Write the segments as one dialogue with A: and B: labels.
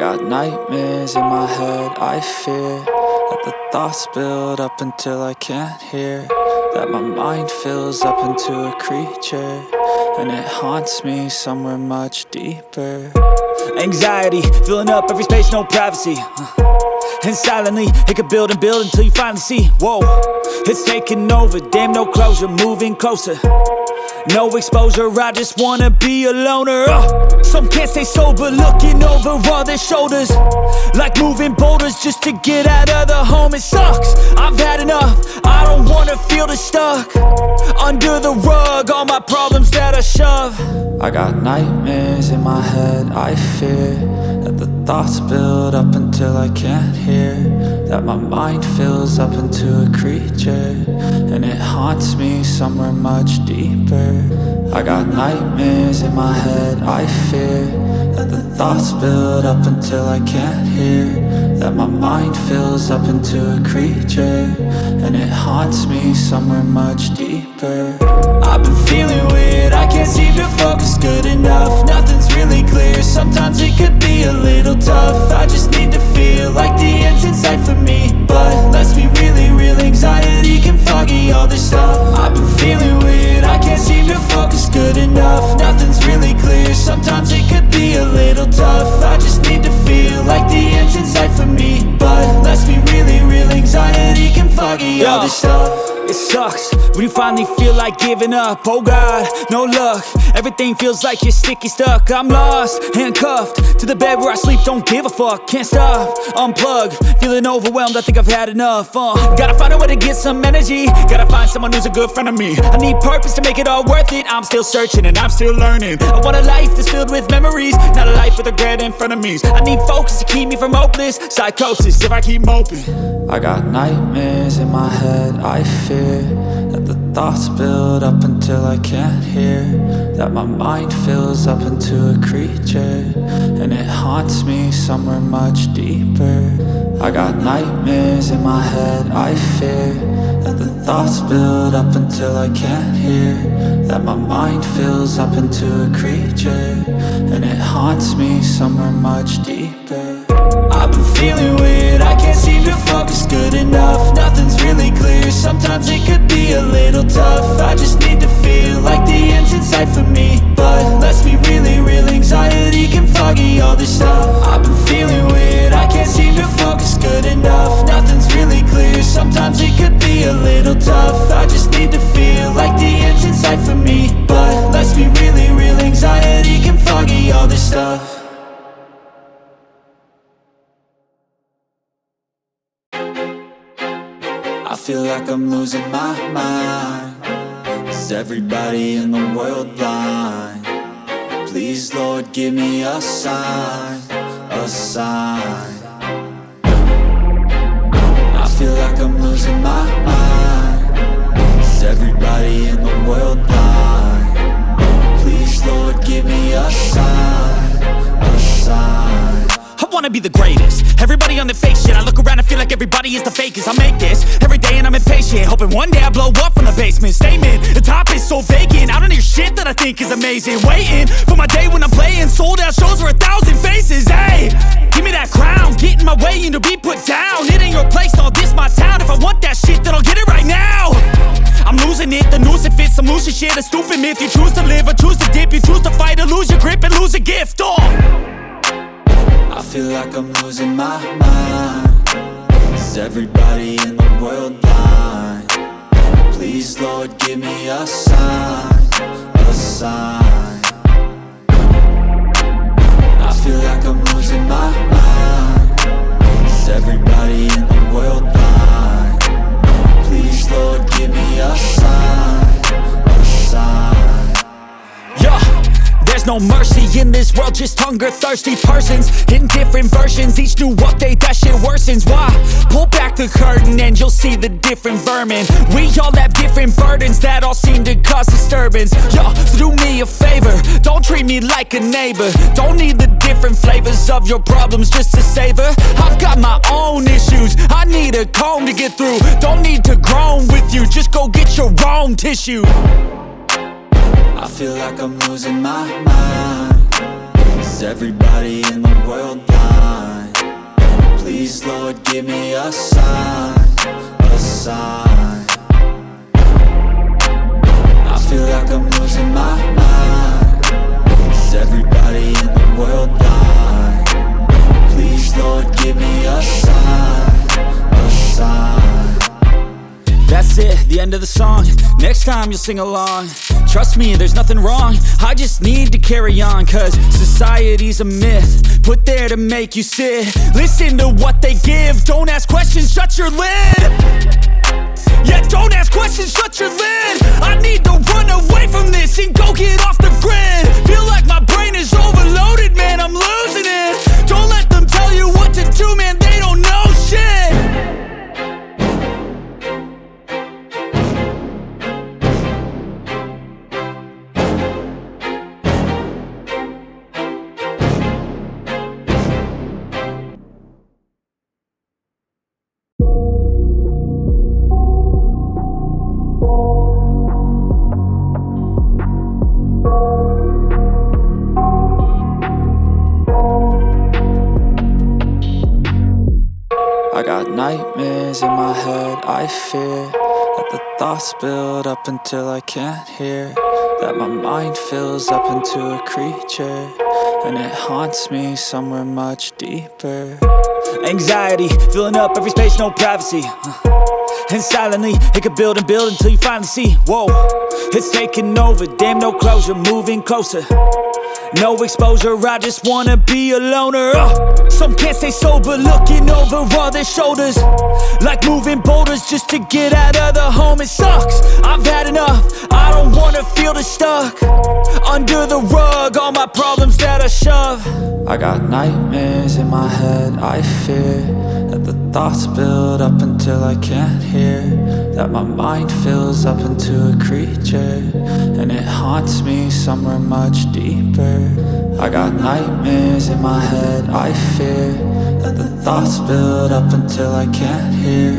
A: got nightmares in my head, I fear that the thoughts build up until I can't hear, that my mind fills up into a creature, and it haunts me somewhere much deeper. Anxiety, filling up every space, no privacy. And silently, it could build and build until you finally see, whoa, it's taking over, damn no closure, moving closer. No exposure, I just wanna be a loner. Some can't stay sober, looking over all their shoulders, like moving boulders just to get out of the home. It sucks, I've had enough, I don't wanna feel the stuck under the rug, all my problems that I shove. I got nightmares in my head, I fear that the thoughts build up until I can't hear, that my mind fills up into a creature, and it haunts me somewhere much deeper. I got nightmares in my head, I fear that the thoughts build up until I can't hear, that my mind fills up into a creature, and it haunts me somewhere much deeper. I've been feeling weird, I can't seem to focus good enough, nothing's really clear, sometimes it could be a little tough. I just need to feel like the end's in sight for me, but let's be really real, anxiety can foggy all this stuff. I've been feeling weird, I can't seem to focus good enough, nothing's really clear, sometimes it could be a little tough. I just need to feel like the end's in sight for me, but let's be really real, anxiety can foggy all this stuff. It sucks when you finally feel like giving up. Oh God, no luck, everything feels like you're sticky stuck. I'm lost, handcuffed to the bed where I sleep, don't give a fuck. Can't stop, unplug, feeling overwhelmed, I think I've had enough. Gotta find a way to get some energy, gotta find someone who's a good friend of me. I need purpose to make it all worth it, I'm still searching and I'm still learning. I want a life that's filled with memories, not a life with regret and frenemies. I need focus to keep me from hopeless psychosis if I keep moping. I got nightmares in my head, I fear that the thoughts build up until I can't hear, that my mind fills up into a creature, and it haunts me somewhere much deeper. I got nightmares in my head, I fear that the thoughts build up until I can't hear, that my mind fills up into a creature, and it haunts me somewhere much deeper. I've been feeling weird, I can't seem to focus good enough, nothing's really clear, sometimes it could be a little tough. I just need to feel like the end's in sight for me, but let's be really real, anxiety can foggy all this stuff. I've been feeling weird, I can't seem to focus good enough, nothing's really clear, sometimes it could be a little tough. I just need to feel like the end's in sight for me, but let's be really real, anxiety can foggy all this stuff. I feel like I'm losing my mind. Is everybody in the world blind? Please, Lord, give me a sign, a sign. I feel like I'm losing my mind. Is everybody in the world blind? Please, Lord, give me a sign, a sign. I wanna be the greatest, everybody on the fake shit. I look around and feel like everybody is the fakest. I make this every day and I'm impatient, hoping one day I blow up from the basement. Statement, the top is so vacant, I don't hear shit that I think is amazing. Waiting for my day when I'm playing sold out shows for 1,000 faces. Hey, give me that crown, get in my way and to be put down. It ain't your place, all this my town. If I want that shit, then I'll get it right now. I'm losing it, the noose it fits, I'm losing shit. A stupid myth, you choose to live or choose to dip. You choose to fight or lose your grip and lose a gift. I feel like I'm losing my mind. Is everybody in the world blind? Please, Lord, give me a sign, a sign. I feel like I'm losing my mind. Is everybody in the world blind? Please, Lord, give me a sign, a sign. Yeah. There's no mercy in this world, just hunger-thirsty persons in different versions. Each new update, that shit worsens. Why? Pull back the curtain and you'll see the different vermin. We all have different burdens that all seem to cause disturbance. Yo, so do me a favor, don't treat me like a neighbor. Don't need the different flavors of your problems just to savor. I've got my own issues, I need a comb to get through. Don't need to groan with you, just go get your own tissue. I feel like I'm losing my mind. Is everybody in the world blind? Please, Lord, give me a sign, a sign. I feel like I'm losing my mind. Is everybody in the world blind? Please, Lord, give me a sign, a sign. That's it, the end of the song. Next time you'll sing along. Trust me, there's nothing wrong. I just need to carry on, cause society's a myth put there to make you sit. Listen to what they give. Don't ask questions, shut your lid. Yeah, don't ask questions, shut your lid. I need to run away from this and go get off the grid. Feel like my brain is overloaded, man, I'm losing it. Don't let them tell you what to do, man, they don't know shit. I got nightmares in my head, I fear that the thoughts build up until I can't hear, that my mind fills up into a creature, and it haunts me somewhere much deeper. Anxiety, filling up every space, no privacy. And silently, it could build and build until you finally see, whoa, it's taking over, damn no closure, moving closer. No exposure, I just wanna be a loner. Some can't stay sober, looking over all their shoulders, like moving boulders just to get out of the home. It sucks, I've had enough, I don't wanna feel the stuck under the rug, all my problems that I shove. I got nightmares in my head, I fear that the thoughts build up until I can't hear, that my mind fills up into a creature, and it haunts me somewhere much deeper. I got nightmares in my head, I fear that the thoughts build up until I can't hear,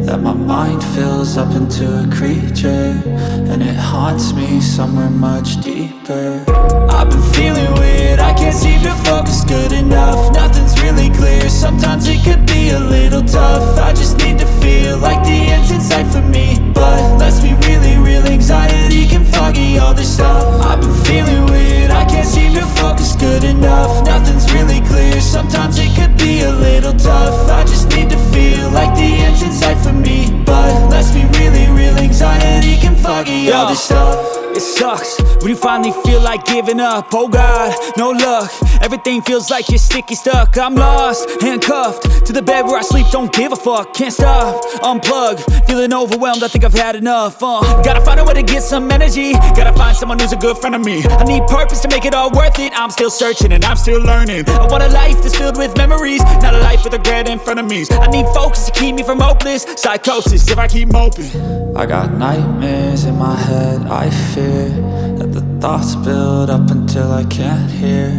A: that my mind fills up into a creature, and it haunts me somewhere much deeper. I've been feeling weird, I can't seem to focus good enough. Nothing's really clear, sometimes it could be a little tough. I just need to feel like the end's in sight for me, but let's be really real, anxiety can foggy all this stuff. I've been feeling weird, I can't seem to focus good enough. Nothing's really clear, sometimes it could be a little tough. I just need to feel like the end's in sight for me, but let's be really real, anxiety can foggy all this stuff. It sucks when you finally feel like giving up. Oh God, no luck, everything feels like you're sticky stuck. I'm lost, handcuffed to the bed where I sleep, don't give a fuck. Can't stop, unplug, feeling overwhelmed, I think I've had enough. Gotta find a way to get some energy, gotta find someone who's a good friend of me. I need purpose to make it all worth it, I'm still searching and I'm still learning. I want a life that's filled with memories, not a life with regret in front of me. I need focus to keep me from hopeless psychosis if I keep moping. I got nightmares in my head, I fear that the thoughts build up until I can't hear,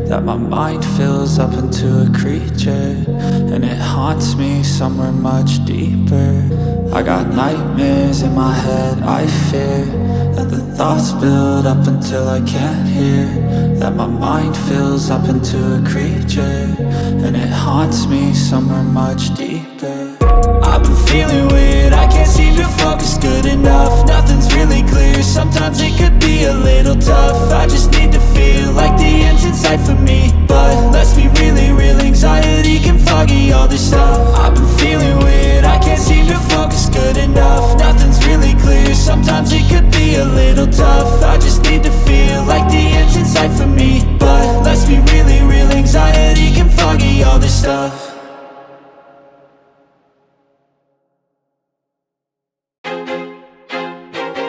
A: that my mind fills up into a creature, and it haunts me somewhere much deeper. I got nightmares in my head, I fear that the thoughts build up until I can't hear, that my mind fills up into a creature, and it haunts me somewhere much deeper. I've been feeling weird, I can't seem to focus good enough. Nothing's really clear, sometimes it could be a little tough. I just need to feel like the end's in sight for me, but let's be really real, anxiety can foggy all this stuff. I've been feeling weird, I can't seem to focus good enough. Nothing's really clear, sometimes it could be a little tough. I just need to feel like the end's in sight for me, but let's be really real, anxiety can foggy all this stuff.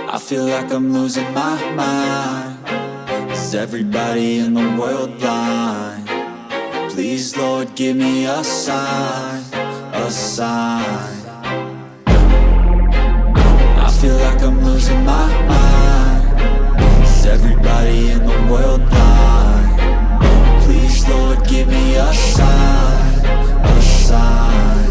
A: I feel like I'm losing my mind. Is everybody in the world blind? Please, Lord, give me a sign, a sign. I feel like I'm losing my mind. Is everybody in the world blind? Please, Lord, give me a sign, a sign.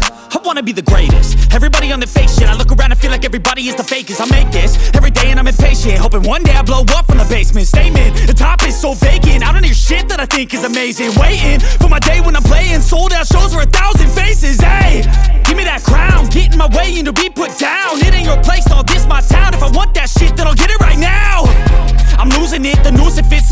B: wanna be the greatest. Everybody on the fake shit, I look around and feel like everybody is the fakest. I make this every day and I'm impatient, hoping one day I blow up from the basement. Statement, the top is so vacant, I don't hear shit that I think is amazing. Waiting for my day when I'm playing sold out shows for 1,000 faces. Hey, give me that crown, get in my way and to be put down. It ain't your place, all this my town. If I want that shit, then I'll get it right now. I'm losing it, the noose it fits.